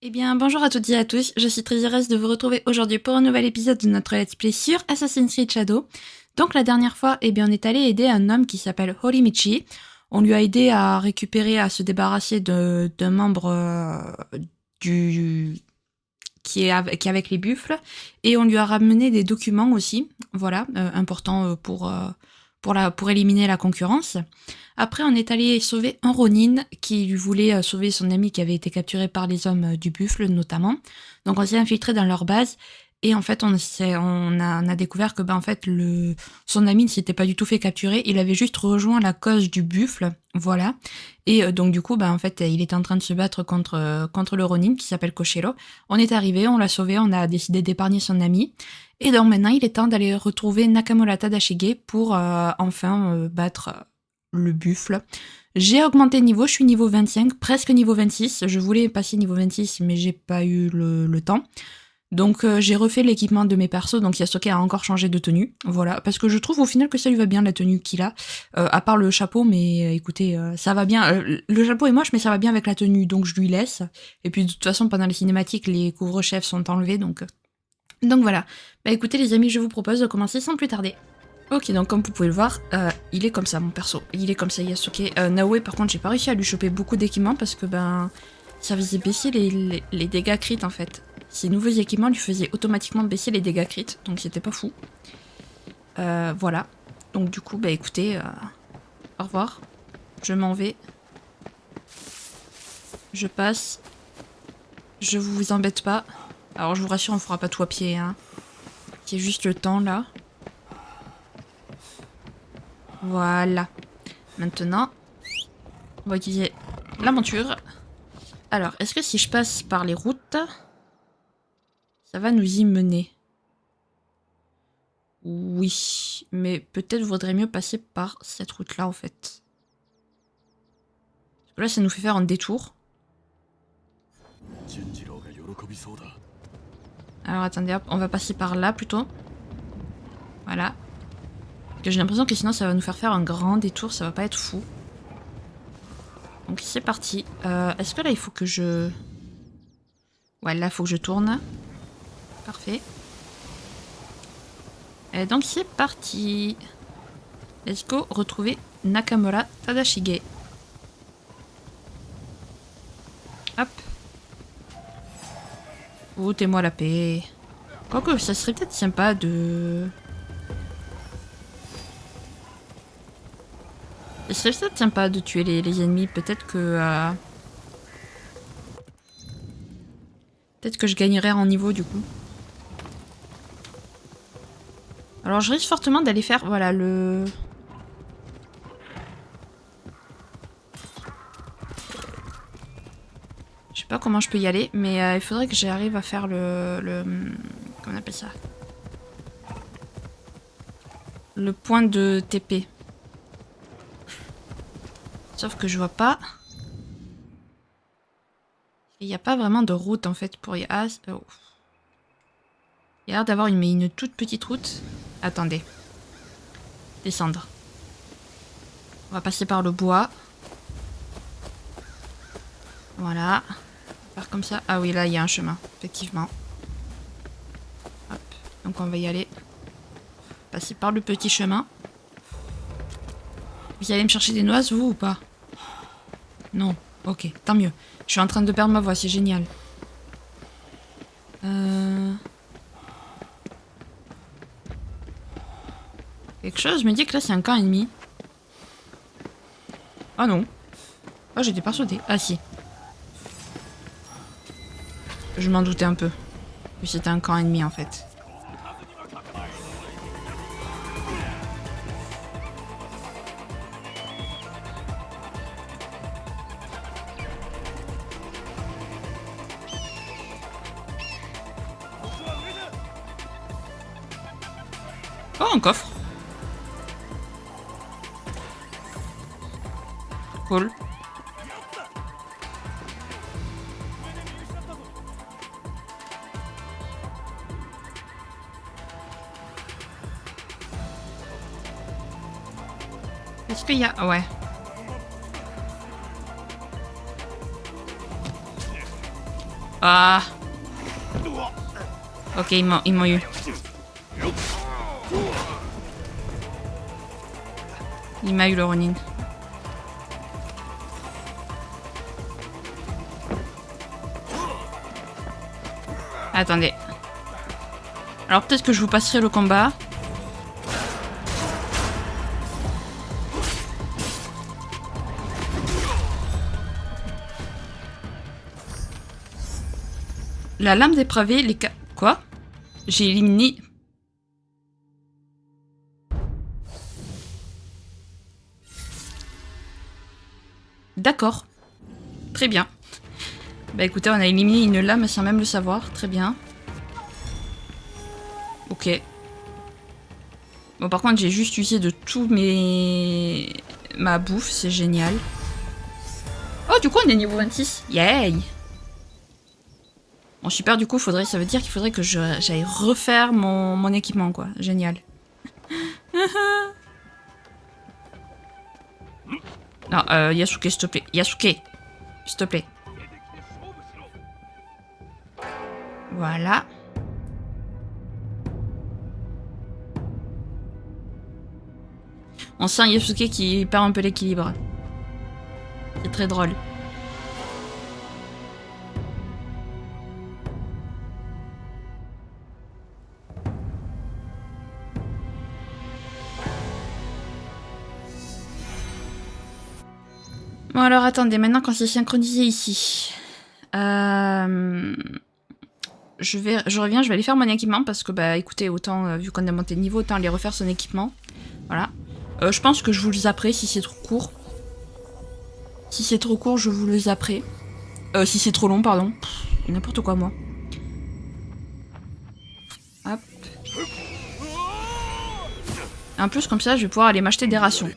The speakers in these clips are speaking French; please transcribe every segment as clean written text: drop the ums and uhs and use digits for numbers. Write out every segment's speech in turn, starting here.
Eh bien, bonjour à toutes et à tous, je suis très heureuse de vous retrouver aujourd'hui pour un nouvel épisode de notre let's play sur Assassin's Creed Shadow. Donc la dernière fois, eh bien, on est allé aider un homme qui s'appelle Horimichi. On lui a aidé à récupérer, à se débarrasser d'un membre du qui est avec les buffles, et on lui a ramené des documents aussi, voilà, importants pour éliminer la concurrence. Après, on est allé sauver un Ronin qui lui voulait sauver son ami qui avait été capturé par les hommes du buffle, notamment. Donc, on s'est infiltré dans leur base. Et en fait, on a découvert que en fait, son ami ne s'était pas du tout fait capturer. Il avait juste rejoint la cause du buffle. Voilà. Et donc, du coup, en fait, il était en train de se battre contre le Ronin qui s'appelle Koshiro. On est arrivé, on l'a sauvé, on a décidé d'épargner son ami. Et donc, maintenant, il est temps d'aller retrouver Nakamura Tadashige pour enfin battre le buffle. J'ai augmenté de niveau, je suis niveau 25, presque niveau 26. Je voulais passer niveau 26, mais j'ai pas eu le temps. Donc j'ai refait l'équipement de mes persos, donc Yasuke a encore changé de tenue, voilà, parce que je trouve au final que ça lui va bien la tenue qu'il a, à part le chapeau, mais écoutez, ça va bien, le chapeau est moche, mais ça va bien avec la tenue, donc je lui laisse, et puis de toute façon pendant les cinématiques, les couvre-chefs sont enlevés, donc voilà. Bah écoutez les amis, je vous propose de commencer sans plus tarder. Ok, donc comme vous pouvez le voir, il est comme ça mon perso, il est comme ça Yasuke. Naoe par contre j'ai pas réussi à lui choper beaucoup d'équipements parce que ça faisait baisser les dégâts crit en fait. Ces nouveaux équipements lui faisaient automatiquement baisser les dégâts crit, donc c'était pas fou. Voilà. Donc du coup, écoutez, au revoir. Je m'en vais. Je passe. Je vous embête pas. Alors je vous rassure, on fera pas tout à pied, hein. C'est juste le temps là. Voilà. Maintenant, on va utiliser la monture. Alors, est-ce que si je passe par les routes, ça va nous y mener? Oui, mais peut-être vaudrait mieux passer par cette route-là, en fait. Parce que là, ça nous fait faire un détour. Alors, attendez, hop, on va passer par là, plutôt. Voilà. Parce que j'ai l'impression que sinon, ça va nous faire un grand détour, ça va pas être fou. Donc, c'est parti. Est-ce que là, il faut que je... Ouais, là, il faut que je tourne. Parfait. Et donc, c'est parti. Let's go retrouver Nakamura Tadashige. Hop. Foutez-moi la paix. Quoique, ça serait peut-être sympa de... Ça serait peut-être sympa de tuer les ennemis. Peut-être que... Peut-être que je gagnerais en niveau, du coup. Alors, je risque fortement d'aller faire... Voilà, le... Je sais pas comment je peux y aller, mais il faudrait que j'arrive à faire comment on appelle ça? Le point de TP. Sauf que je vois pas. Il n'y a pas vraiment de route en fait pour y... Ah, oh. Il y a l'air d'avoir une toute petite route. Attendez. Descendre. On va passer par le bois. Voilà. Faire comme ça. Ah oui, là, il y a un chemin, effectivement. Hop. Donc on va y aller. Passer par le petit chemin. Vous allez me chercher des noises, vous, ou pas? Non. Ok, tant mieux. Je suis en train de perdre ma voix, c'est génial. Quelque chose me dit que là, c'est un camp ennemi. Ah non. Ah, j'étais persuadée. Ah si. Je m'en doutais un peu. Que c'était un camp ennemi, en fait. Oh, un coffre. Cool. Est-ce qu'il y a... Ouais. Ah. Ok, ils m'ont eu. Il m'a eu le Ronin. Attendez. Alors peut-être que je vous passerai le combat. La lame dépravée, les cas... Quoi? J'ai éliminé... D'accord. Très bien. Bah écoutez, on a éliminé une lame sans même le savoir. Très bien. Ok. Bon, par contre, j'ai juste usé de tout ma bouffe. C'est génial. Oh, du coup, on est niveau 26. Yay! Bon, super, du coup, ça veut dire qu'il faudrait que j'aille refaire mon équipement, quoi. Génial. Non, Yasuke, s'il te plaît. Yasuke, s'il te plaît. Voilà. On sent Yasuke qui perd un peu l'équilibre. C'est très drôle. Bon alors attendez, maintenant quand c'est synchronisé ici, je reviens, je vais aller faire mon équipement parce que bah écoutez, autant vu qu'on a monté de niveau, autant aller refaire son équipement. Voilà. Je pense que je vous le zapperai si c'est trop court. Si c'est trop court, je vous le zapperai. Si c'est trop long, pardon. N'importe quoi moi. Hop. En plus comme ça, je vais pouvoir aller m'acheter des rations.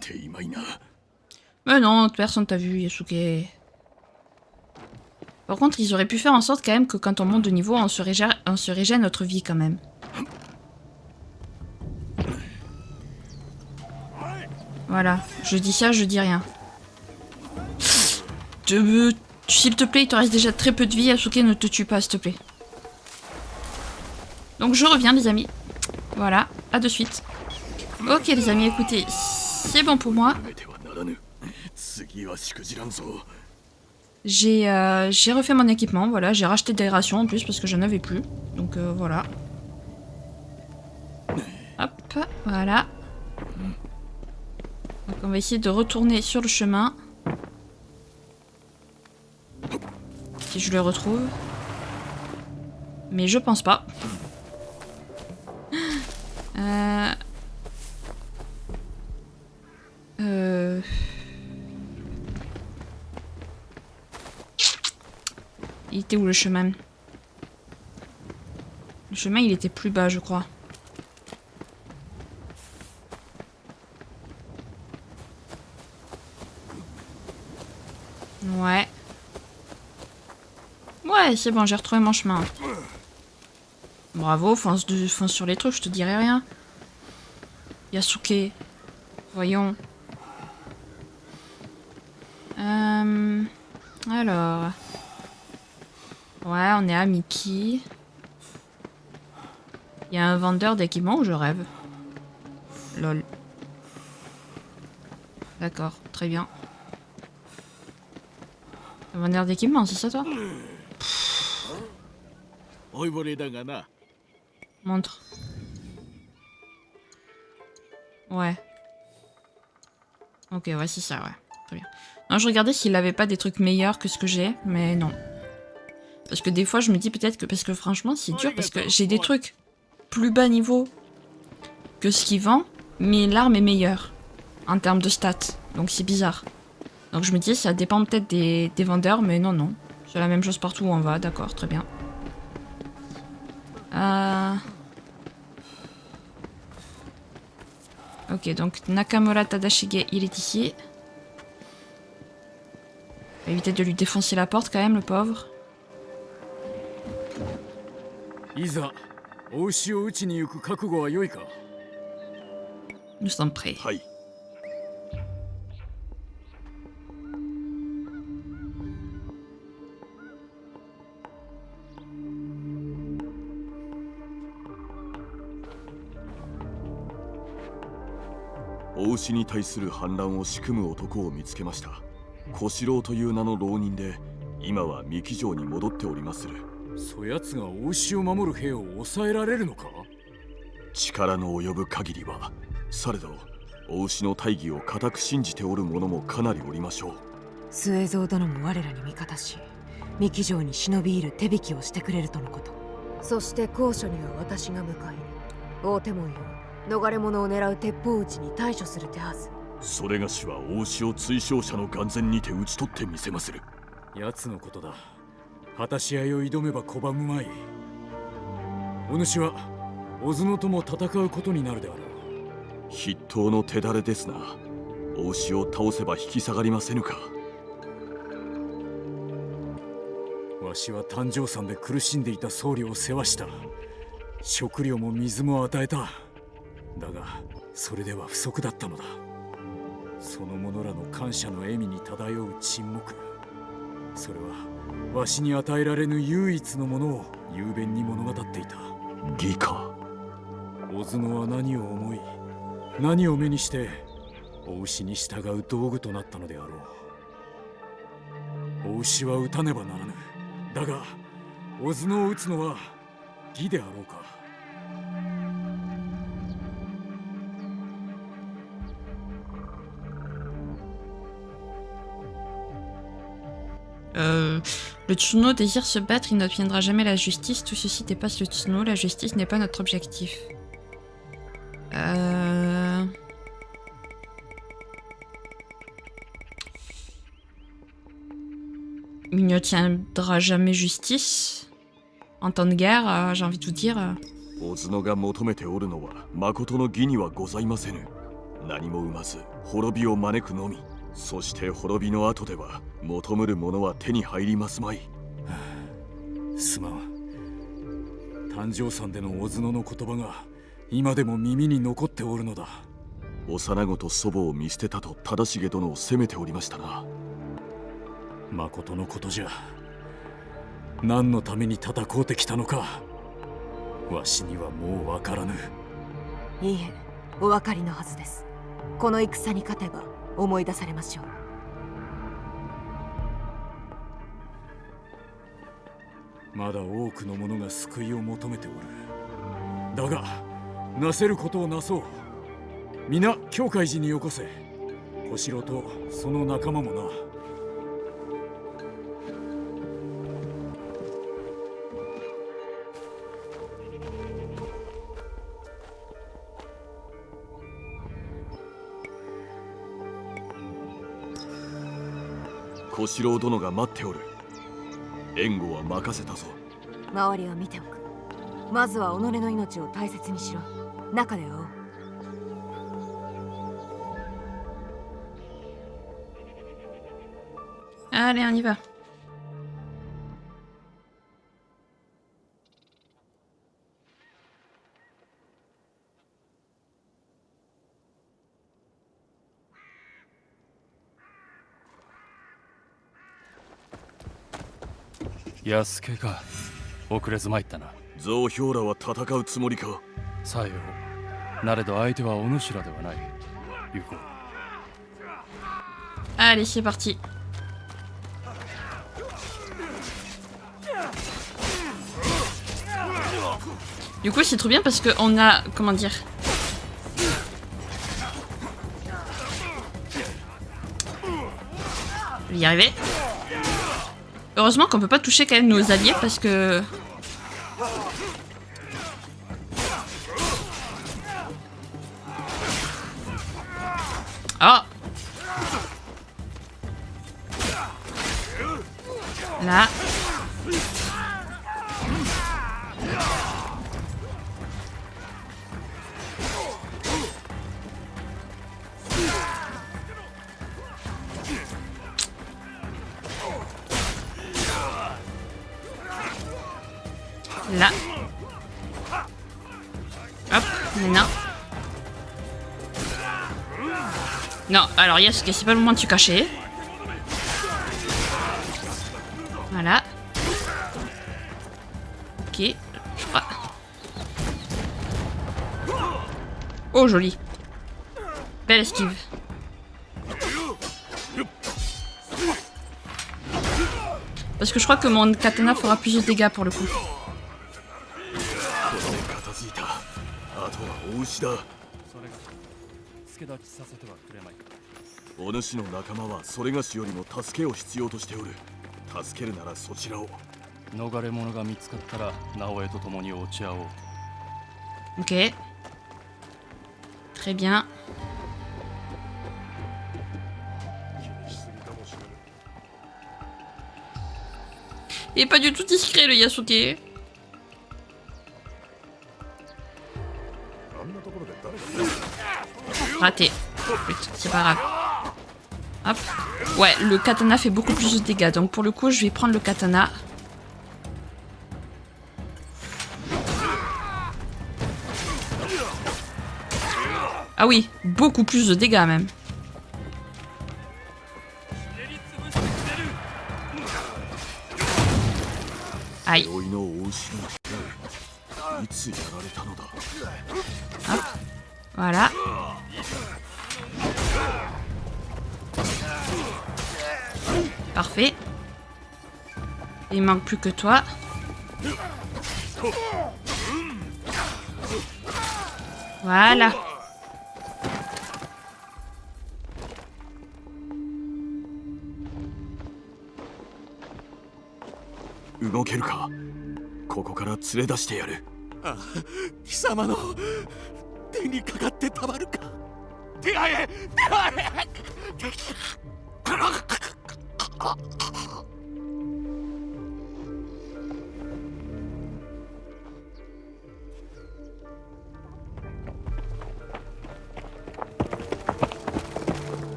Mais non, personne t'a vu, Yasuke. Par contre, ils auraient pu faire en sorte quand même que quand on monte de niveau, on se régène notre vie quand même. Voilà, je dis ça, je dis rien. S'il te plaît, il te reste déjà très peu de vie, Yasuke, ne te tue pas, s'il te plaît. Donc je reviens, les amis. Voilà, à de suite. Ok, les amis, écoutez, c'est bon pour moi. J'ai refait mon équipement, voilà, j'ai racheté des rations en plus parce que j'en avais plus. Donc voilà. Hop, voilà. Donc on va essayer de retourner sur le chemin. Si je le retrouve. Mais je pense pas. Il était où le chemin? Le chemin il était plus bas je crois. Ouais. Ouais, c'est bon, j'ai retrouvé mon chemin. Bravo, fonce sur les trucs, je te dirai rien. Yasuke. Voyons. Alors. Ouais, on est à Miki. Il y a un vendeur d'équipements ou je rêve? Lol. D'accord, très bien. Un vendeur d'équipements, c'est ça toi? Montre. Ouais. Ok, ouais, c'est ça, ouais. Très bien. Non, je regardais s'il avait pas des trucs meilleurs que ce que j'ai, mais non. Parce que des fois, je me dis peut-être que... Parce que franchement, c'est dur, parce que j'ai des trucs plus bas niveau que ce qu'il vend, mais l'arme est meilleure en termes de stats. Donc c'est bizarre. Donc je me dis, ça dépend peut-être des vendeurs, mais non, non. C'est la même chose partout où on va, d'accord, très bien. Ok, donc Nakamura Tadashige, il est ici. On va éviter de lui défoncer la porte quand même, le pauvre. Nous sommes prêts. お牛に対する反乱を仕組む男を見つけました。小四郎という名の浪人で、今は三木城に戻っておりまする。そやつがお牛を守る兵を抑えられるのか？力の及ぶ限りは。されどお牛の大義を固く信じておる者もかなりおりましょう。末蔵殿も我らに味方し、三木城に忍び入る手引きをしてくれるとのこと。そして高所には私が向かい、大手門よ逃れ者を狙う鉄砲撃ちに対処する手はず。それがしは大牛を追将者の眼前にて討ち取ってみせまする。奴のことだ。果たし合いを挑めば拒むまい。お主は小角とも戦うことになるであろう。筆頭の手だれですな。お牛を倒せば引き下がりませぬか。わしは誕生山で苦しんでいた僧侶を世話した。食料も水も与えた。だがそれでは不足だったのだ。その者らの感謝の笑みに漂う沈黙、それはわしに与えられぬ唯一のものを雄弁に物語っていた。義か。小角は何を思い、何を目にしてお牛に従う道具となったのであろう。お牛は撃たねばならぬ。だが小角を撃つのは義であろうか。Le Tsuno désire se battre, il n'obtiendra jamais la justice. Tout ceci dépasse le Tsuno, la justice n'est pas notre objectif. Il n'obtiendra jamais justice. En temps de guerre, j'ai envie de vous dire. 小角が求めておるのは誠の義にはございませぬ。何も生まず滅びを招くのみ。そして滅びの後では求むるものは手に入りますまい。すまん。誕生山での小角の言葉が今でも耳に残っておるのだ。幼子と祖母を見捨てたと忠重殿を責めておりましたな。誠のことじゃ。何のために戦うてきたのか、わしにはもうわからぬ。いいえ、お分かりのはずです。この戦に勝てば思い出されましょう。まだ多くの者が救いを求めておる。だがなせることをなそう。皆教会寺によこせ。小四郎とその仲間もな。小四郎殿が待っておる。援護は任せたぞ。周りは見ておく。まずは己の命を大切にしろ。中で会おう。Allez, on y va. Yasuke か。遅れず参ったな。増兵らは戦うつもりか。さよう。なれど相手はお主らではない。行こう。Allez, c'est parti. Du coup, c'est trop bien parce qu'on a... Comment dire? Je vais y arriver. Heureusement qu'on peut pas toucher quand même nos alliés parce que... Oh! Là. Là. Hop, non. Non, alors Yasuke, c'est pas le moment de se cacher. Voilà. Ok, je crois. Oh, joli. Belle esquive. Parce que je crois que mon katana fera plus de dégâts pour le coup. あとはお牛だ。それが助立ちさせてはくれまいか。お主の仲間はそれがしよりも助けを必要としておる。助けるならそちらを。逃れ者が見つかったら直江と共に落ち合おう。 Ok. Très bien. Il est pas du tout discret le Yasuke. Raté. C'est pas grave. Hop. Ouais, le katana fait beaucoup plus de dégâts. Donc pour le coup, je vais prendre le katana. Ah oui, beaucoup plus de dégâts même. Aïe. Hop. Voilà. Parfait. Il manque plus que toi. Voilà. Ugokeru ここから連れ出してやる。ああ、貴様の手にかかってたまるか。手配へ、手配へ。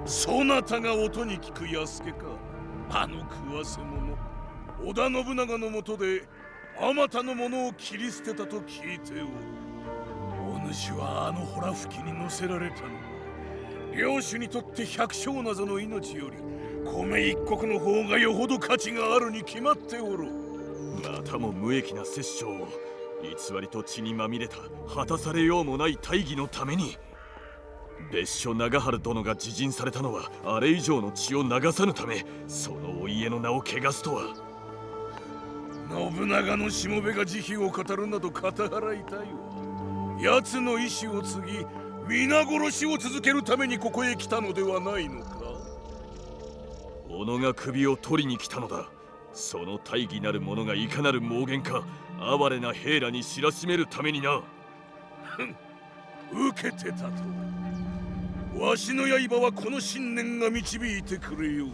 そなたが音に聞く弥助か。あの食わせ者織田信長のもとであまたの者を切り捨てたと聞いておる。お主はあの洞吹きに乗せられたのは領主にとって百姓なぞの命より米一国の方がよほど価値があるに決まっておる。またも無益な殺生を偽りと血にまみれた果たされようもない大義のために。別所長春殿が自尽されたのはあれ以上の血を流さぬため、そのお家の名を汚すとは。信長のしもべが慈悲を語るなど肩払いたいわ。奴の意志を継ぎ皆殺しを続けるためにここへ来たのではないのか。己が首を取りに来たのだ。その大義なる者がいかなる妄言か哀れな兵らに知らしめるためにな。受けてたと。わしの刃はこの信念が導いてくれよう。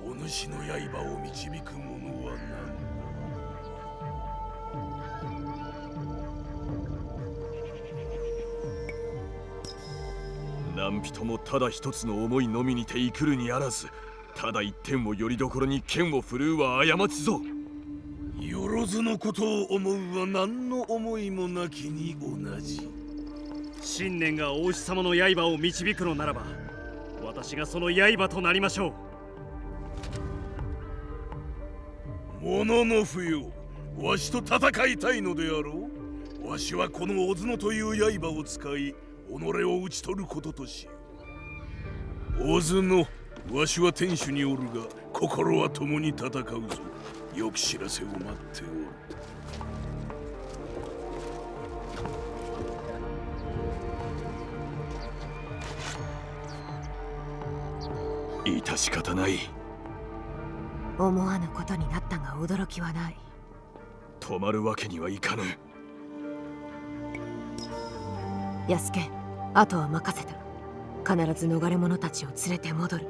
お主の刃を導く者は何人もただ一つの思いのみにて生くるにあらず、ただ一点をよりどころに剣を振るうは過ちぞ。よろずのことを思うは何の思いもなきに同じ。信念が王子様の刃を導くのならば、私がその刃となりましょう。ものの不要、わしと戦いたいのであろう。わしはこの小角という刃を使い、己を討ち取ることとしよう。小角、わしは天守におるが、心は共に戦うぞ。よく知らせを待っておる。致し方ない。思わぬことになったが驚きはない。止まるわけにはいかぬ。安家、あとは任せた。必ず逃れ者たちを連れて戻る。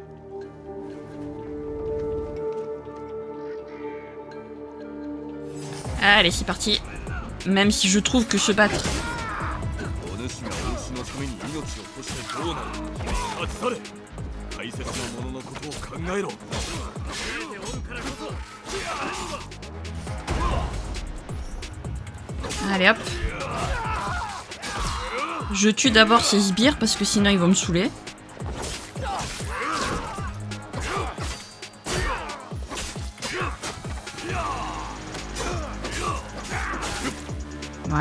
Allez, c'est parti. Même si je trouve que se battre. お主がお主のために命を賭してどうなる。立ち去れ。大切な者のことを考えろ。Allez hop. Je tue d'abord ces sbires parce que sinon ils vont me saouler.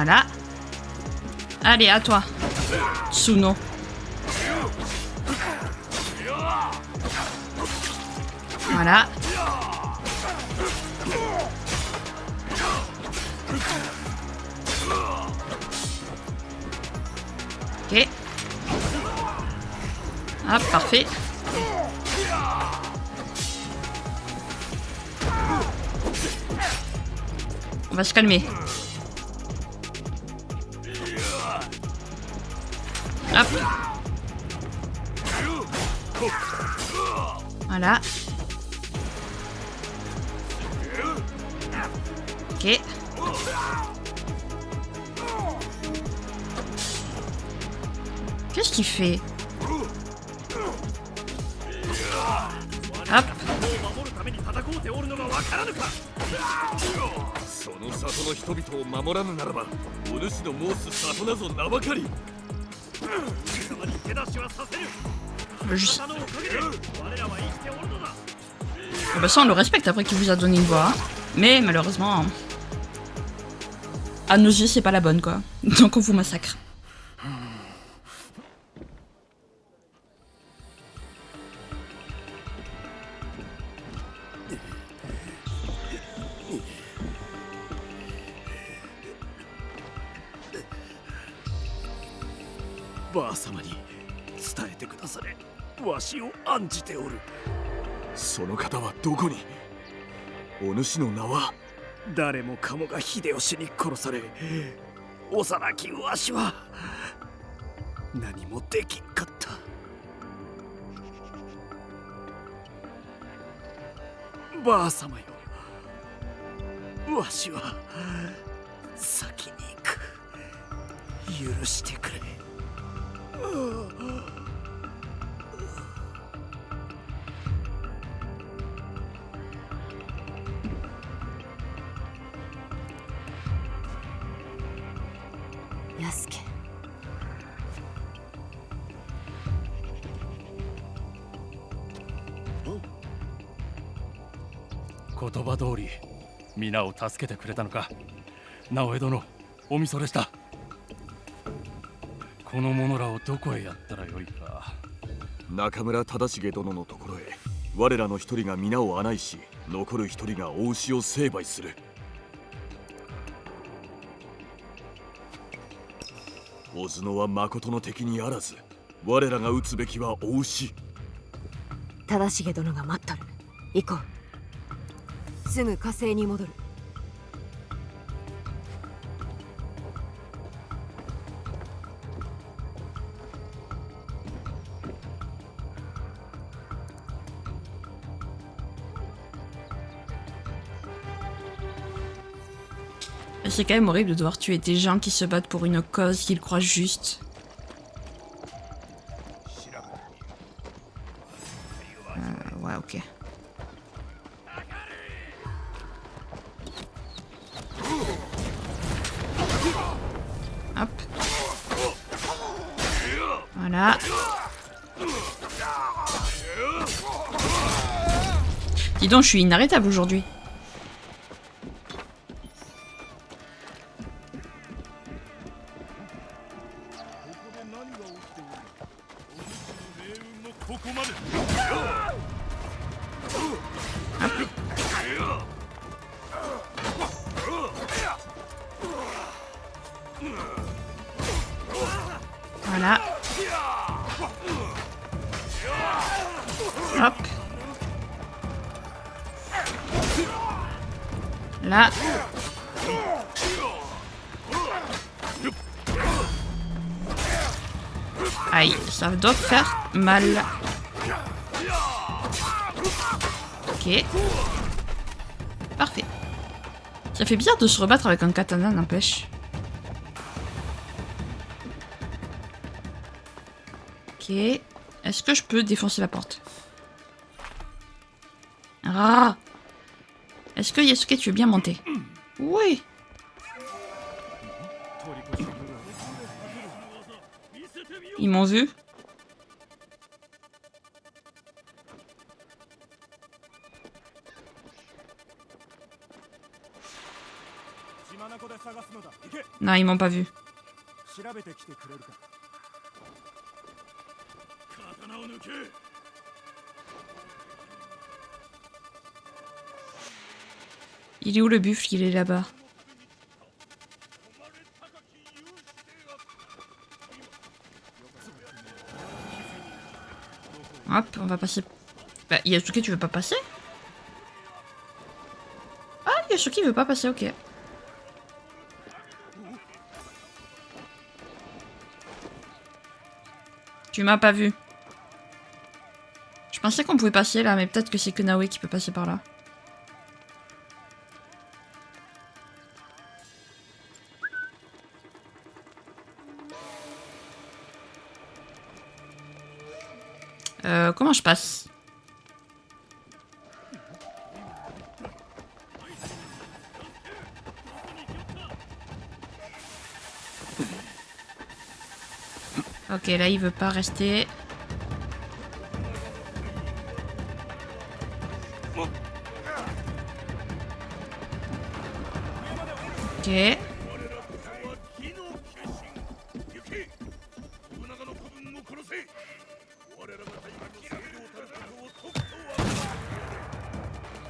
Voilà. Allez, à toi. Tsuno. Voilà. Ok. Hop, parfait. On va se calmer. Hop. Voilà. Ok. Qu'est-ce qu'il fait? Hop. その里の人々を守らぬならばお主の申す里なぞ名ばかり Juste. Ah bah ça on le respecte après qu'il vous a donné une voix. Hein. Mais malheureusement, à nos yeux c'est pas la bonne quoi. Donc on vous massacre. Ba 様に伝えてくだされ。わしを案じておる。その方はどこにお主の名は誰もかもが秀吉に殺され幼きわしは何もできんかった。ばあ様よ、わしは先に行く。許してくれ。安家。言葉通り皆を助けてくれたのか。直江殿、おみそれした。この者らをどこへやったらよいか。中村忠重殿のところへ我らの一人が皆を案内し、残る一人がお牛を成敗する。小角は誠の敵にあらず、我らが討つべきはお牛。忠重殿が待っとる。行こう。すぐ火星に戻る。C'est quand même horrible de devoir tuer des gens qui se battent pour une cause qu'ils croient juste. Ouais, ok. Hop. Voilà. Dis donc, je suis inarrêtable aujourd'hui. Voilà. Hop. Là. Aïe, ça doit faire mal. Ok. Parfait. Ça fait bizarre de se rebattre avec un katana, n'empêche. Ok. Est-ce que je peux défoncer la porte? Ah! Est-ce que Yasuke, tu veux bien monter? Oui! Ils m'ont vu? Non, ils m'ont pas vu. 調べてきてくれるか。刀を抜け。 Il est où le buffle? Il est là-bas. Hop, on va passer. Bah, Yasuke, tu veux pas passer? Ah, Yasuke veut pas passer, ok. Tu m'as pas vu. Je pensais qu'on pouvait passer là, mais peut-être que c'est que Naoe qui peut passer par là. Comment je passe? Ok, là il veut pas rester. Ok.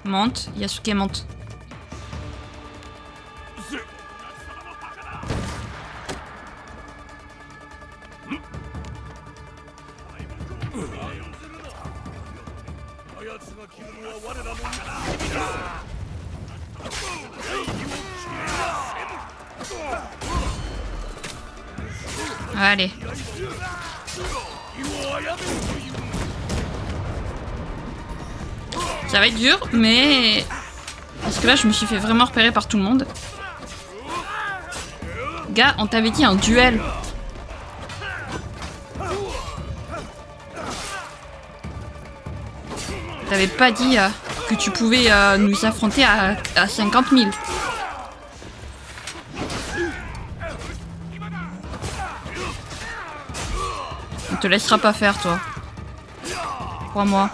Monte, Yasuke monte. Allez. Ça va être dur, mais... Parce que là, je me suis fait vraiment repérer par tout le monde. Gars, on t'avait dit un duel. T'avais pas dit que tu pouvais nous affronter à 50 000. On te laissera pas faire, toi. Crois-moi.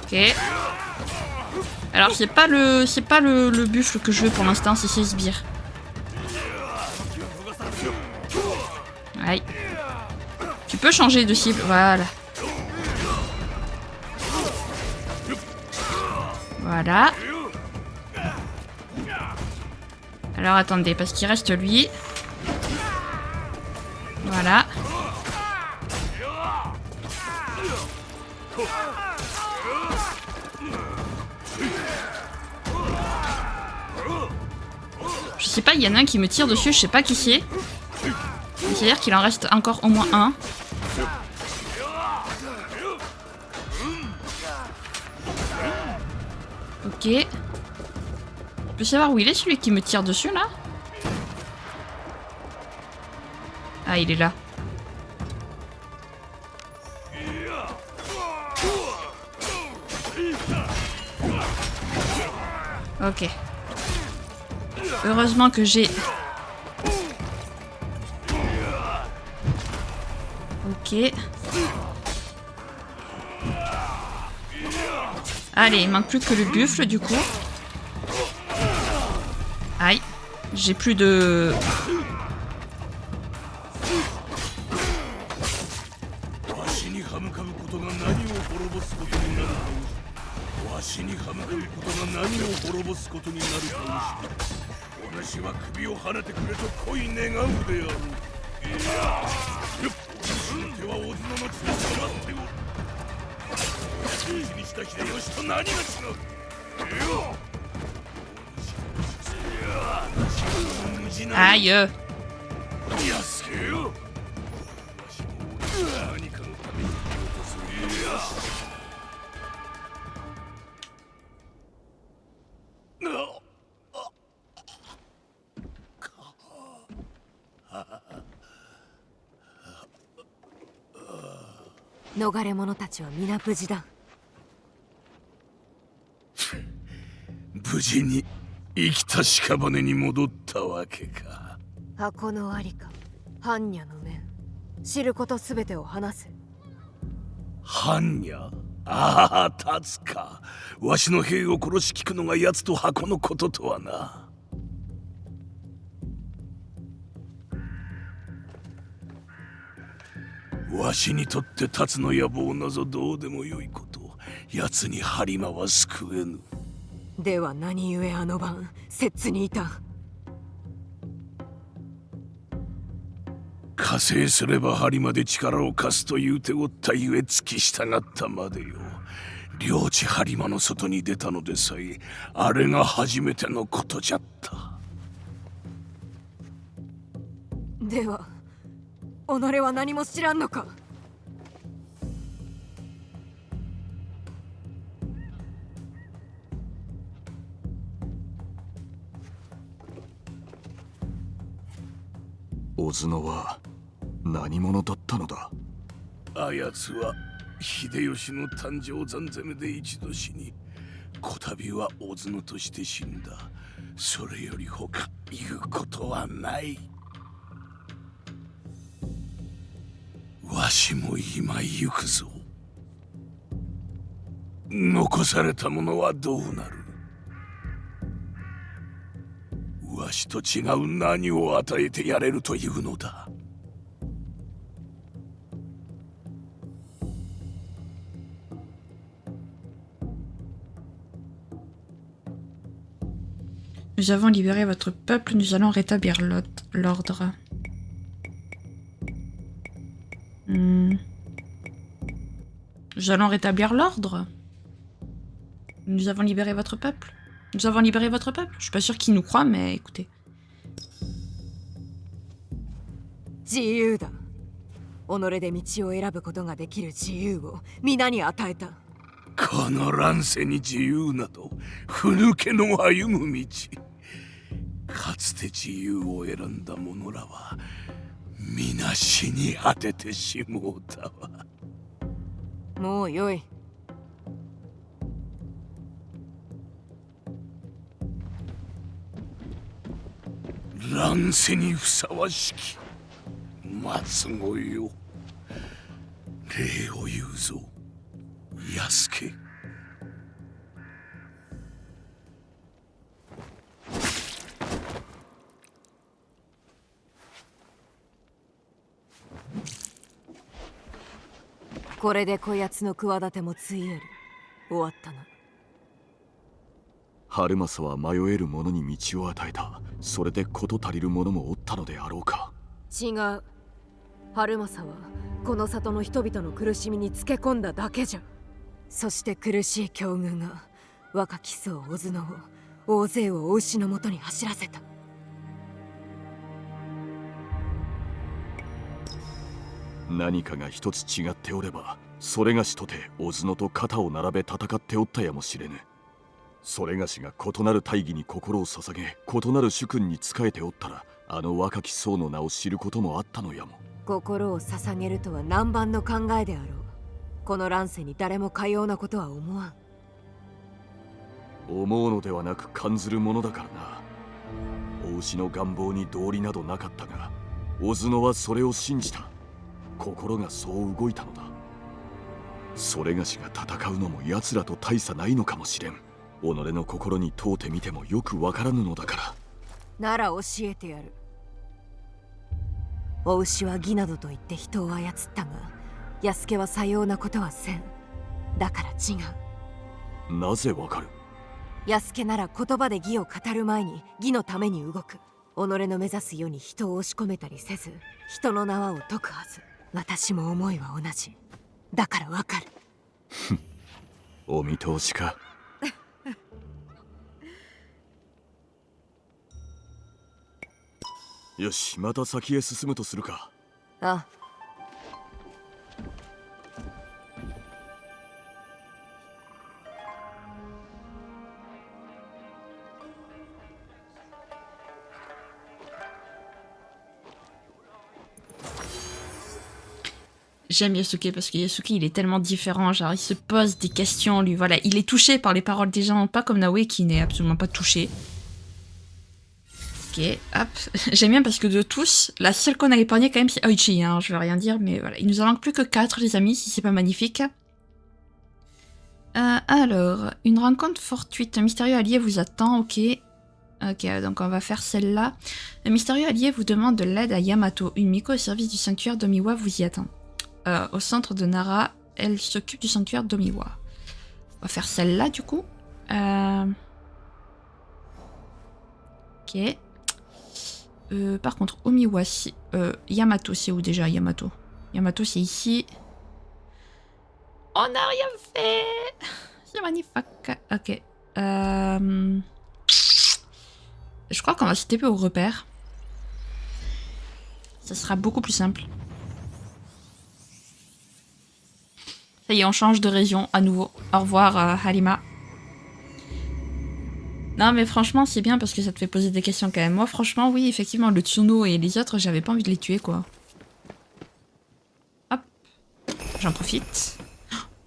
Ok. Alors c'est pas le buffle que je veux pour l'instant, c'est ces sbires. Aïe. Tu peux changer de cible, voilà. Voilà. Alors attendez, parce qu'il reste lui. Voilà. Je sais pas, il y en a un qui me tire dessus, je sais pas qui c'est. C'est-à-dire qu'il en reste encore au moins un. Ok. Je peux savoir où il est, celui qui me tire dessus là? Ah, il est là. Ok. Heureusement que j'ai... Ok. Allez, il manque plus que le buffle du coup. Aïe. J'ai plus de... Aïe.逃れ者たちは皆無事だ。無事に生きた屍に戻ったわけか。箱のありか、般若の面、知ることすべてを話せ。般若？ああ、立つか。わしの兵を殺し聞くのが奴と箱のこととはな。わしにとって立つの野望なぞどうでもよいこと。奴に播磨は救えぬ。では何故あの晩摂津にいた？加勢すれば播磨で力を貸すと言うておったゆえ付き従ったまでよ。領地播磨の外に出たのでさえあれが初めてのことじゃった。では己は何も知らんのか？小津野は何者だったのだ。あやつは秀吉の誕生山攻めで一度死に、こたびは小津野として死んだ。それより他言うことはない。わしも今行くぞ。残された者はどうなる？わしと違う何を与えてやれるというのだ。Nous avons libéré votre peuple, nous allons rétablir l'ordre. Nous allons rétablir l'ordre. Nous avons libéré votre peuple. Nous avons libéré votre peuple. Je suis pas sûr qu'il nous croit, mais écoutez. 自由だ。己で道を選ぶことができる自由を皆に与えた。この乱世に自由などふぬけの歩む道。かつて自由を選んだ者らは皆死に果ててしもうたわ。もうよい。乱世にふさわしき末子よ。礼を言うぞ、安家。これでこやつの企てもついえる。終わったな。春政は迷える者に道を与えた。それで事足りる者もおったのであろうか。違う。春政はこの里の人々の苦しみにつけ込んだだけじゃ。そして苦しい境遇が若き僧小津野を大勢をお牛のもとに走らせた。何かが一つ違っておれば、それがしとて小津野と肩を並べ戦っておったやもしれぬ。それがしが異なる大義に心を捧げ、異なる主君に仕えておったら、あの若き僧の名を知ることもあったのやも。心を捧げるとは南蛮の考えであろう。この乱世に誰もかようなことは思わん。思うのではなく感ずるものだからな。お牛の願望に道理などなかったが、小津野はそれを信じた。心がそう動いたのだ。それがしが戦うのも奴らと大差ないのかもしれん。己の心に問うてみてもよくわからぬのだから。なら教えてやる。お牛は義などと言って人を操ったが、安家はさようなことはせん。だから違う。なぜわかる？安家なら言葉で義を語る前に義のために動く。己の目指す世に人を押し込めたりせず、人の縄を解くはず。私も思いは同じ。だからわかる。お見通しか。よし、また先へ進むとするか。ああ。J'aime Yasuke parce que Yasuke il est tellement différent, genre il se pose des questions, lui voilà, il est touché par les paroles des gens, pas comme Naoe qui n'est absolument pas touché. Ok, hop, j'aime bien parce que de tous, la seule qu'on a épargnée quand même c'est Oichi, hein, je vais rien dire, mais voilà, il nous en manque plus que 4 les amis, si c'est pas magnifique. Alors, une rencontre fortuite. Un mystérieux allié vous attend, ok. Ok, donc on va faire celle-là. Un mystérieux allié vous demande de l'aide à Yamato. Une Miko au service du sanctuaire d'Omiwa vous y attend. Au centre de Nara, elle s'occupe du sanctuaire d'Omiwa. On va faire celle-là du coup. Ok. Par contre, Omiwa, Yamato, c'est où déjà Yamato? Yamato, c'est ici. On n'a rien fait. C'est magnifique. Ok. Je crois qu'on va se TP au repère. Ça sera beaucoup plus simple. Ça y est, on change de région à nouveau. Au revoir, Halima. Non, mais franchement, c'est bien parce que ça te fait poser des questions quand même. Moi, franchement, oui, effectivement, le Tsuno et les autres, j'avais pas envie de les tuer, quoi. Hop. J'en profite.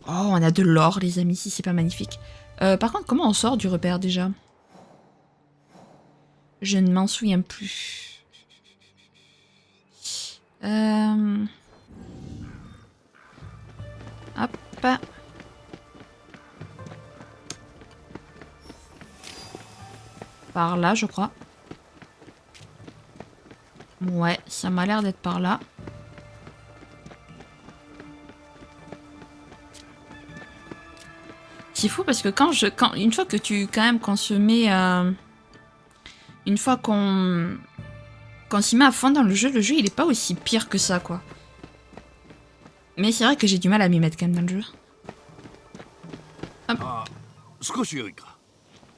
Oh, on a de l'or, les amis, si c'est pas magnifique. Par contre, comment on sort du repère, déjà? Je ne m'en souviens plus. Hop. Par là, je crois. Ouais, ça m'a l'air d'être par là. C'est fou parce que une fois que qu'on se met... une fois qu'on s'y met à fond dans le jeu il est pas aussi pire que ça, quoi. Mais c'est vrai que j'ai du mal à m'y mettre quand même dans le jeu. Hop.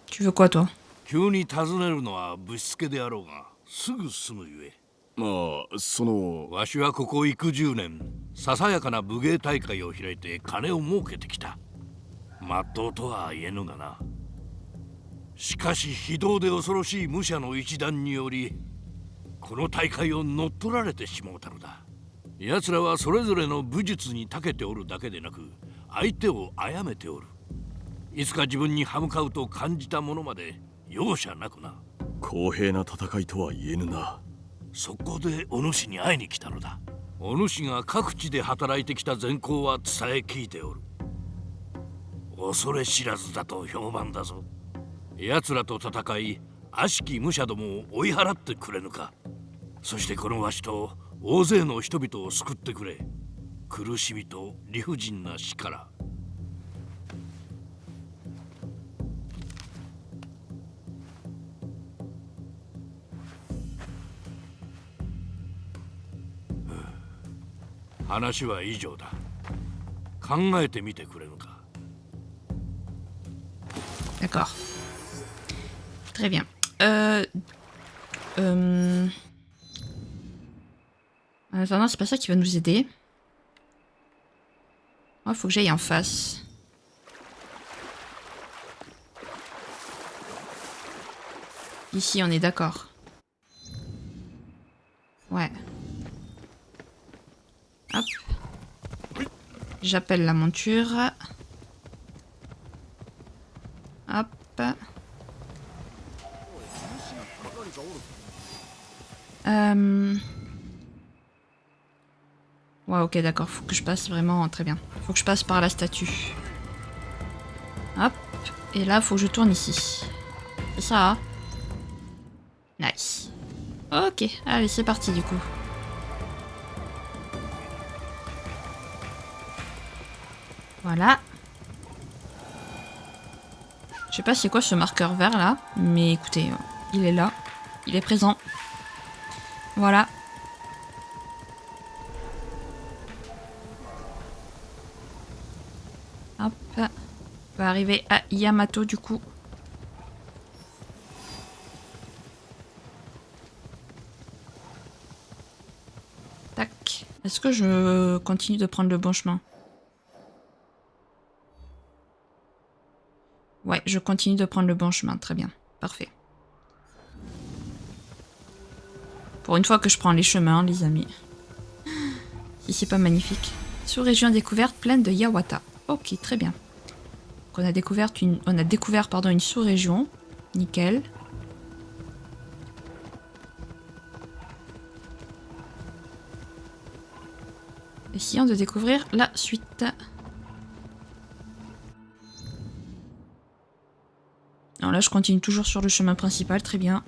Tu veux quoi, toi? 急に尋ねるのはぶしつけであろうがすぐ済むゆえ。まあそのわしはここ幾十年ささやかな武芸大会を開いて金を儲けてきた。まっとうとは言えぬがな。しかし非道で恐ろしい武者の一団によりこの大会を乗っ取られてしまうたのだ。奴らはそれぞれの武術に長けておるだけでなく相手を殺めておる。いつか自分に歯向かうと感じたものまで容赦なくな。公平な戦いとは言えぬな。そこでお主に会いに来たのだ。お主が各地で働いてきた善行は伝え聞いておる。恐れ知らずだと評判だぞ。奴らと戦い悪しき武者どもを追い払ってくれぬか。そしてこのわしと大勢の人々を救ってくれ。苦しみと理不尽な死から。話は以上だ。考えてみてくれぬか。D'accord. Très bien. En attendant, c'est pas ça qui va nous aider. Il faut que j'aille en face. Ici, on est d'accord. Ouais. Hop. J'appelle la monture. Hop. Ouais, ok, d'accord. Faut que je passe vraiment très bien. Faut que je passe par la statue. Hop. Et là, faut que je tourne ici. C'est ça, hein? Nice. Ok, allez, c'est parti du coup. Voilà. Je sais pas c'est quoi ce marqueur vert là, mais écoutez, il est là. Il est présent. Voilà. Hop. On va arriver à Yamato du coup. Tac. Est-ce que je continue de prendre le bon chemin? Ouais, je continue de prendre le bon chemin. Très bien. Parfait. Pour une fois que je prends les chemins, les amis. Si c'est pas magnifique. Sous-région découverte pleine de Yawata. Ok, très bien. Donc on a découvert une sous-région. Nickel. Essayons de découvrir la suite. Non, là je continue toujours sur le chemin principal, très bien.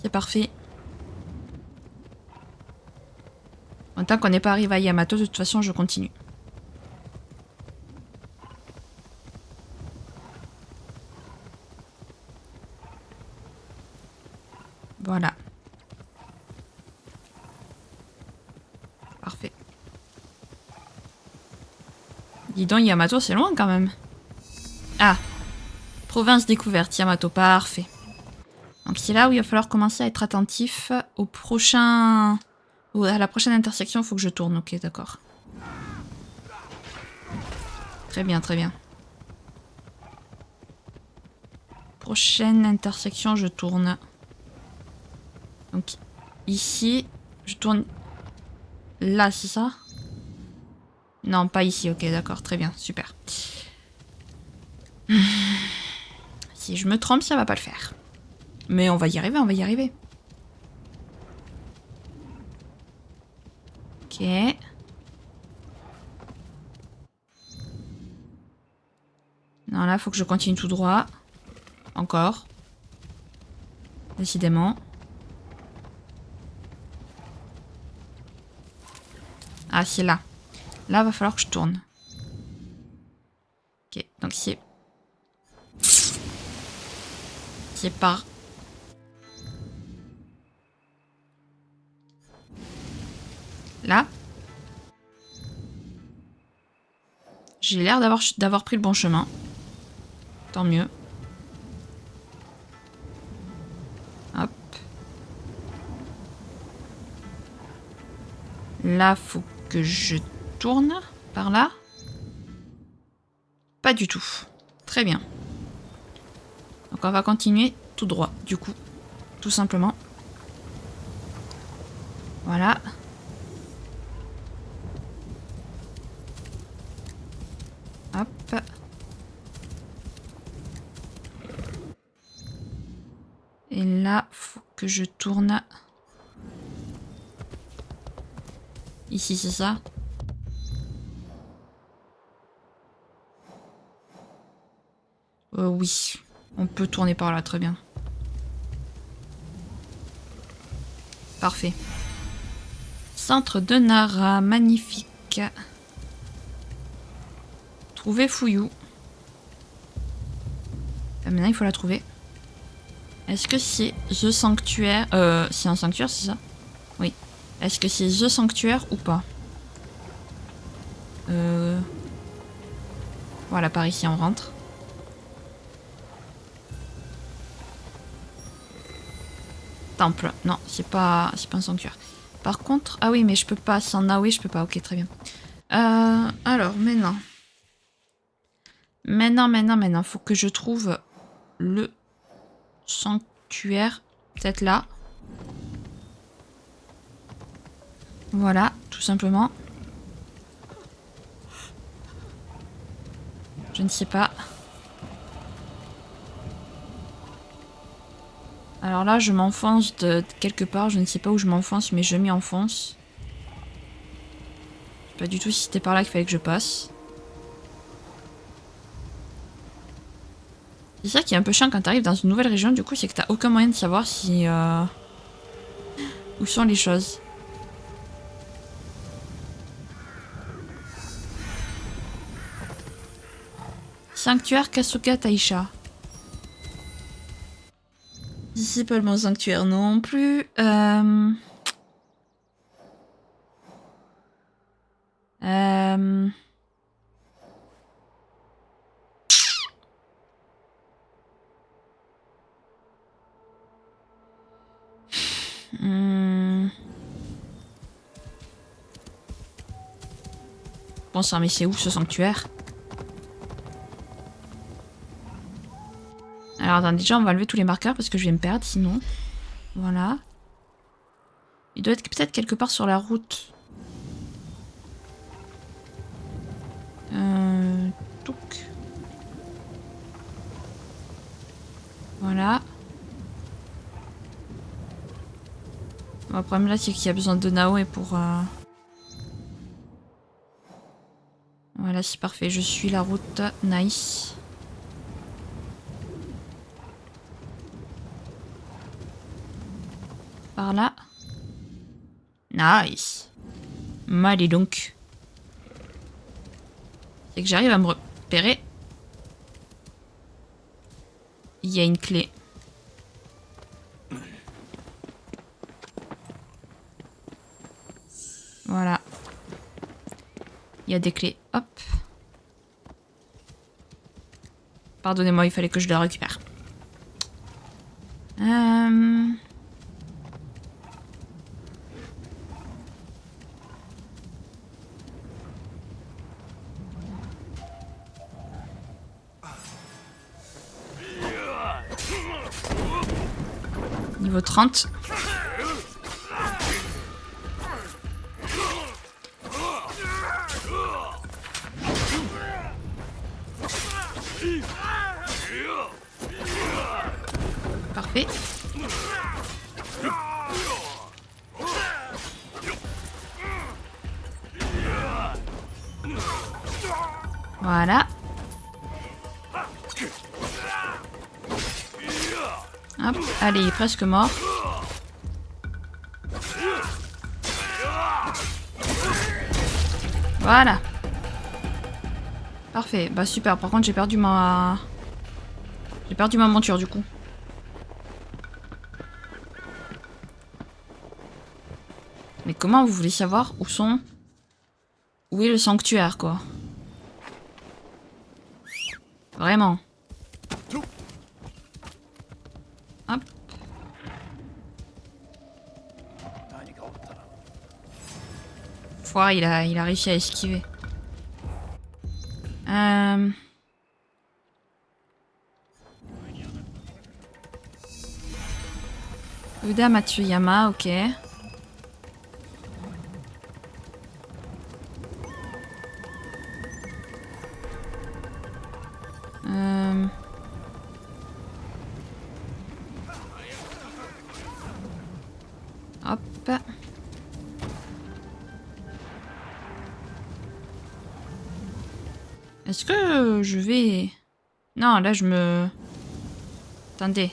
C'est parfait. En tant qu'on n'est pas arrivé à Yamato, de toute façon je continue. Voilà. Parfait. Dis donc, Yamato, c'est loin quand même. Ah. Province découverte, Yamato, parfait. Donc c'est là où il va falloir commencer à être attentif au prochain... à la prochaine intersection, il faut que je tourne, ok, d'accord. Très bien, très bien. Prochaine intersection, je tourne. Donc ici, je tourne... Là, c'est ça? Non, pas ici, ok, d'accord, très bien, super. Si je me trompe, ça va pas le faire. Mais on va y arriver, on va y arriver. Ok. Non, là, faut que je continue tout droit. Encore. Décidément. Ah, c'est là. Là, va falloir que je tourne. Ok, donc c'est... C'est par... Là. J'ai l'air d'avoir pris le bon chemin. Tant mieux. Hop. Là, faut que je tourne par là. Pas du tout. Très bien. Donc on va continuer tout droit, du coup. Tout simplement. Voilà. Hop. Et là, faut que je tourne. Ici, c'est ça? Oui. On peut tourner par là, très bien. Parfait. Centre de Nara, magnifique. Trouver Fuyou. Maintenant, il faut la trouver. Est-ce que c'est The Sanctuaire? C'est un sanctuaire, c'est ça? Oui. Est-ce que c'est The Sanctuaire ou pas? Voilà, par ici, on rentre. Temple. Non, c'est pas un sanctuaire. Par contre... Ah oui, mais je peux pas. Sans Naoé, je peux pas. Ok, très bien. Alors, maintenant. Maintenant. Faut que je trouve le sanctuaire. Peut-être là. Voilà, tout simplement. Je ne sais pas. Alors là, je m'enfonce de quelque part. Je ne sais pas où je m'enfonce, mais je m'y enfonce. Je sais pas du tout si c'était par là qu'il fallait que je passe. C'est ça qui est un peu chiant quand t'arrives dans une nouvelle région, du coup, c'est que t'as aucun moyen de savoir si... où sont les choses. Sanctuaire Kasuga Taisha. C'est pas le bon sanctuaire non plus. Bon sang, mais c'est où ce sanctuaire? Alors attends, déjà on va lever tous les marqueurs parce que je vais me perdre sinon. Voilà. Il doit être peut-être quelque part sur la route. Touc. Voilà. Bon, le problème là c'est qu'il y a besoin de Naoé pour... Voilà, c'est parfait. Je suis la route. Nice. par là. Nice. Allez donc. C'est que j'arrive à me repérer. Il y a une clé. Voilà. Il y a des clés. Hop. Pardonnez-moi, il fallait que je la récupère. Niveau 30. Parfait. Voilà. Hop, allez, il est presque mort. Voilà. Parfait, bah super. Par contre, j'ai perdu ma monture du coup. Mais comment vous voulez savoir où est le sanctuaire, quoi? Vraiment. Hop. Foire, il a réussi à esquiver. Uda Matsuyama, ok. Hop. Est-ce que je vais... Non, là je me... Attendez.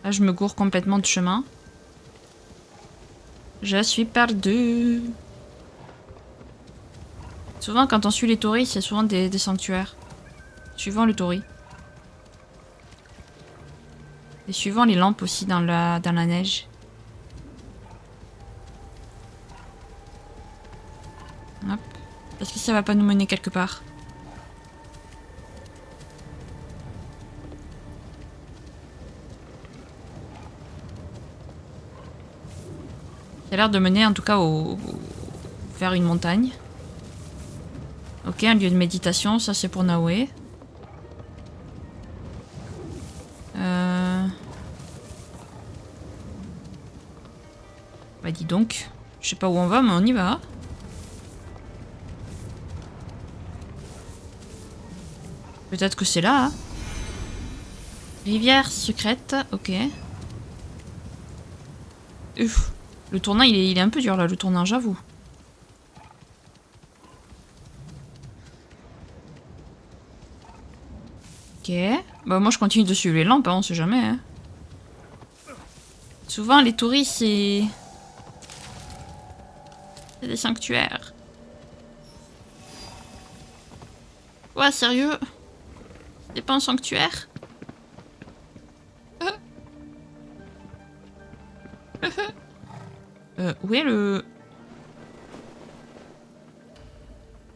Là je me gourre complètement de chemin. Je suis perdue. Souvent quand on suit les tauris, c'est souvent des sanctuaires. Suivant le tauri. Et suivant les lampes aussi dans la neige. Hop. Est-ce que ça va pas nous mener quelque part? Ça a l'air de mener en tout cas vers une montagne. Ok, un lieu de méditation, ça c'est pour Naoé. Bah dis donc, je sais pas où on va mais on y va. Peut-être que c'est là. Hein. Rivière secrète, ok. Ouf. Le tournant il est un peu dur là, le tournant, j'avoue. Ok. Bah moi je continue de suivre les lampes, hein, on sait jamais. Hein. Souvent les touristes c'est des sanctuaires. Ouais, sérieux? C'est pas un sanctuaire? Où est le...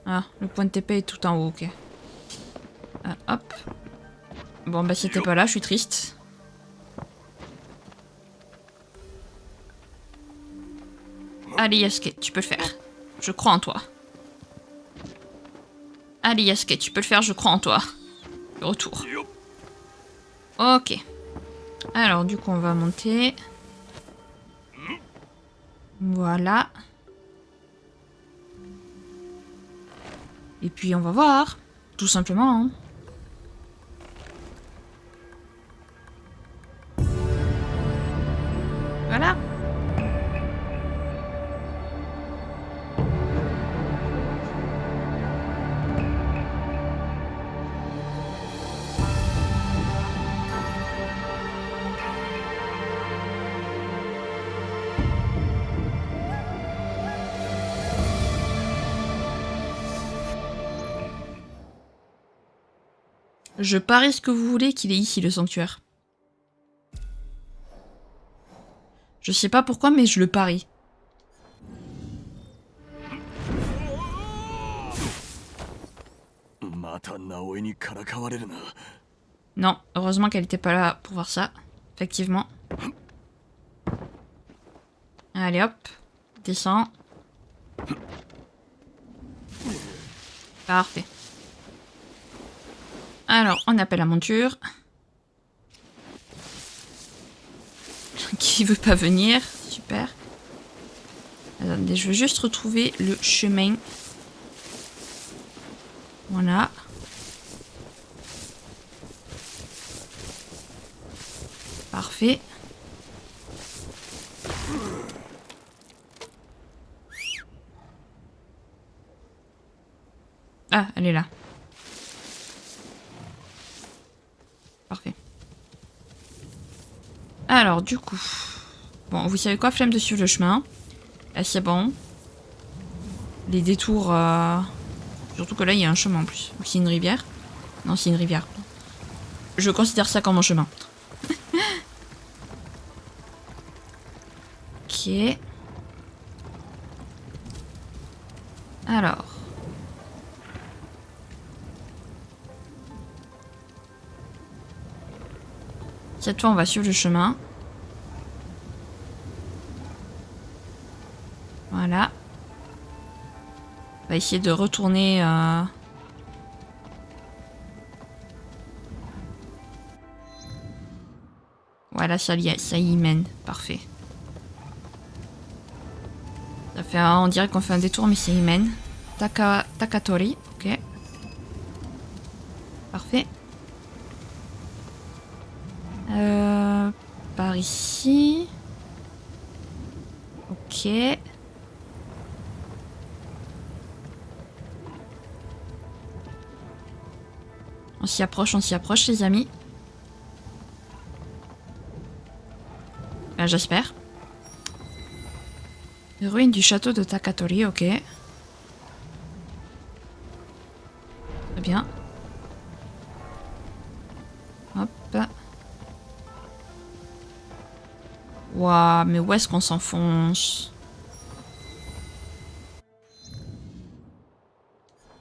Ah, le point de TP est tout en haut, ok. Hop. Bon, bah c'était pas là, je suis triste. Allez, Yasuke, tu peux le faire. Je crois en toi. Allez, Yasuke, tu peux le faire, je crois en toi. Le retour. Ok. Alors, du coup, on va monter. Voilà. Et puis, on va voir. Tout simplement. Hein. Voilà. Je parie ce que vous voulez qu'il est ici, le sanctuaire. Je sais pas pourquoi, mais je le parie. Non, heureusement qu'elle était pas là pour voir ça. Effectivement. Allez hop, descends. Parfait. Alors, on appelle la monture. Qui veut pas venir? Super. Attendez, je veux juste retrouver le chemin. Voilà. Parfait. Ah, elle est là. Parfait. Alors, du coup... Bon, vous savez quoi, flemme de suivre le chemin. Là, c'est bon. Les détours... Surtout que là, il y a un chemin en plus. Ou c'est une rivière. Non, c'est une rivière. Je considère ça comme un chemin. Ok. Alors... Cette fois, on va suivre le chemin. Voilà. On va essayer de retourner... Voilà, ça y mène. Parfait. Ça fait on dirait qu'on fait un détour, mais ça y mène. Takatori, ok. Parfait. Par ici. Ok. On s'y approche les amis. J'espère. Les ruines du château de Takatori, ok. Très bien. Hop. Waouh, mais où est-ce qu'on s'enfonce?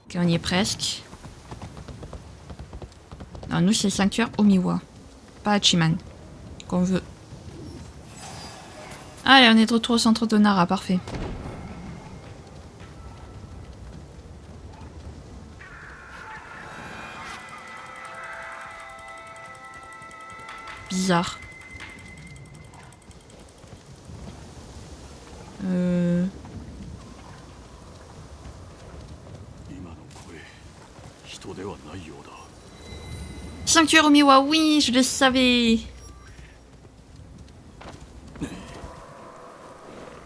Ok, on y est presque. Non, nous c'est le sanctuaire Omiwa. Pas Hachiman. Qu'on veut. Allez, on est de retour au centre de Nara, parfait. Bizarre. Sanctuaire Omiwa, oui, je le savais.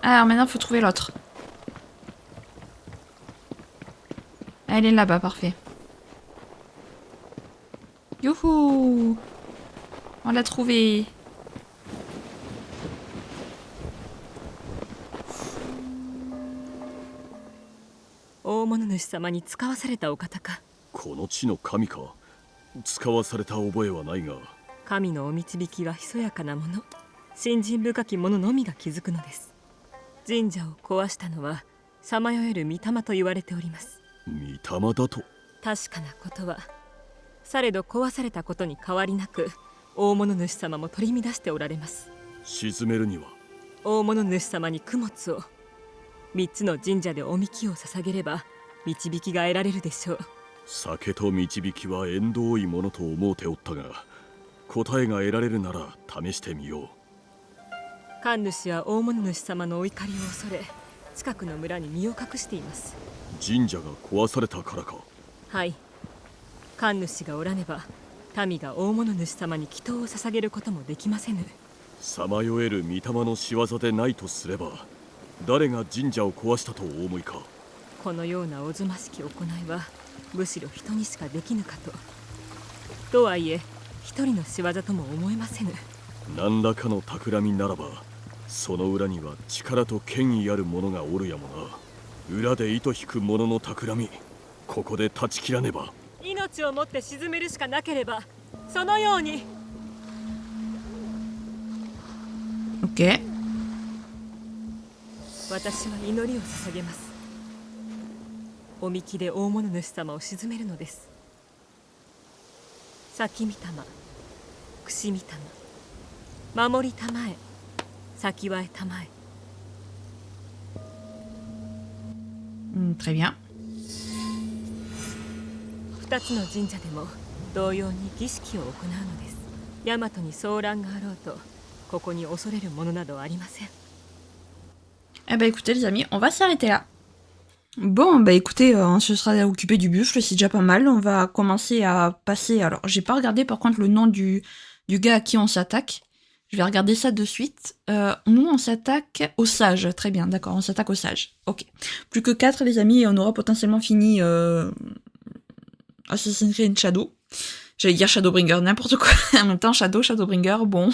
Alors maintenant, il faut trouver l'autre. Elle est là-bas, parfait. Youhou! On l'a trouvé. Oh, 大物主様に使わされたお方か。この地の神か。使わされた覚えはないが。神のお導きはひそやかなもの。信心深き者のみが気づくのです。神社を壊したのはさまよえる御霊と言われております。御霊だと。確かなことはされど壊されたことに変わりなく大物主様も取り乱しておられます。沈めるには大物主様に供物を3つの神社でおみきを捧げれば導きが得られるでしょう。酒と導きは縁遠いものと思うておったが、答えが得られるなら試してみよう。神主は大物主様のお怒りを恐れ近くの村に身を隠しています。神社が壊されたからか。はい。神主がおらねば民が大物主様に祈祷を捧げることもできませぬ。さまよえる御霊の仕業でないとすれば、誰が神社を壊したとお思いか。このようなおぞましき行いはむしろ人にしかできぬかと。とはいえ一人の仕業とも思えませぬ。何らかの企みならば、その裏には力と権威ある者がおるやもな。裏で糸引く者の企み、ここで断ち切らねば。命ちを持って沈めるしかなければ、そのように。 Ok. 私は祈りを捧げます。おみきで大物主様を鎮めるのです。先御霊、櫛御霊、守り霊へ、先はえ霊へ。Très bien. 二つの神社でも同様に儀式を行うのです。大和に騒乱があろうと、ここに恐れるものなどありません。 Eh ben écoutez les amis, on va s'arrêter là. Bon, bah écoutez, on se sera occupé du buffle, c'est déjà pas mal. On va commencer à passer... Alors, j'ai pas regardé par contre le nom du gars à qui on s'attaque. Je vais regarder ça de suite. Nous, on s'attaque au sage. Très bien, d'accord, on s'attaque au sage. Ok. Plus que 4 les amis, et on aura potentiellement fini Assassin's Creed Shadow. J'allais dire Shadowbringer, n'importe quoi. En même temps, Shadowbringer, bon.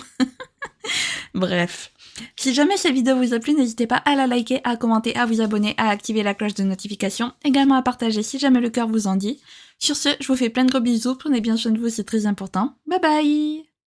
Bref. Si jamais cette vidéo vous a plu, n'hésitez pas à la liker, à commenter, à vous abonner, à activer la cloche de notification, également à partager si jamais le cœur vous en dit. Sur ce, je vous fais plein de gros bisous, prenez bien soin de vous, c'est très important. Bye bye!